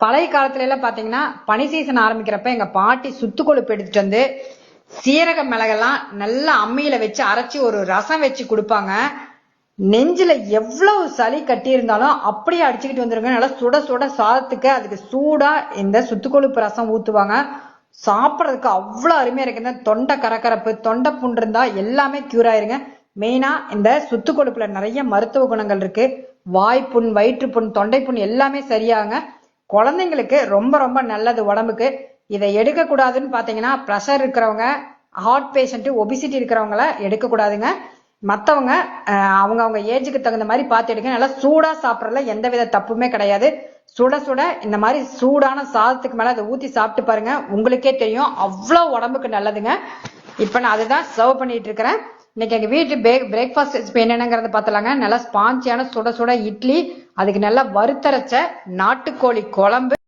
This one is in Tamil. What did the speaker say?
பழைய காலத்துல எல்லாம் பாத்தீங்கன்னா பனி சீசன் ஆரம்பிக்கிறப்ப எங்க பாட்டி சுத்து கொழுப்பு எடுத்துட்டு வந்து சீரக மிளகெல்லாம் நல்லா அம்மியில வச்சு அரைச்சி ஒரு ரசம் வச்சு கொடுப்பாங்க. நெஞ்சில எவ்வளவு சளி கட்டி இருந்தாலும் அப்படியே அடிச்சுக்கிட்டு வந்துருங்க. நல்லா சுட சுட சாதத்துக்கு அதுக்கு சூடா இந்த சுத்து கொழுப்பு ரசம் ஊத்துவாங்க. சாப்பிட்றதுக்கு அவ்வளவு அருமையா இருக்குங்க. தொண்டை கரகரப்பு, தொண்டை புண் இருந்தா எல்லாமே கியூர் ஆயிருங்க. மெயினா இந்த சுத்து கொழுப்புல நிறைய மருத்துவ குணங்கள் இருக்கு. வாய்ப்புண், வயிற்றுப்புண், தொண்டை புண் எல்லாமே சரியாகுங்க. குழந்தைங்களுக்கு ரொம்ப ரொம்ப நல்லது உடம்புக்கு. இதை எடுக்க கூடாதுன்னு பாத்தீங்கன்னா ப்ரெஷர் இருக்கிறவங்க, ஹார்ட் பேஷண்ட், ஒபிசிட்டி இருக்கிறவங்கள எடுக்க கூடாதுங்க. மற்றவங்க அவங்க ஏஜுக்கு தகுந்த மாதிரி பார்த்து எடுங்க. நல்லா சூடா சாப்பிட்றதுல எந்த வித தப்புமே கிடையாது. சுட சுட இந்த மாதிரி சூடான சாதத்துக்கு மேல அதை ஊத்தி சாப்பிட்டு பாருங்க, உங்களுக்கே தெரியும் அவ்வளவு உடம்புக்கு நல்லதுங்க. இப்ப நான் அதுதான் சர்வ் பண்ணிட்டு இருக்கிறேன். இன்னைக்கு எங்க வீட்டு பிரேக்ஃபாஸ்ட் ரெசிபி என்னென்னங்கிறத பார்த்தலாங்க. நல்லா ஸ்பாஞ்சியான சுட சுட இட்லி, அதுக்கு நல்லா வறுத்தரைச்ச நாட்டுக்கோழி குழம்பு,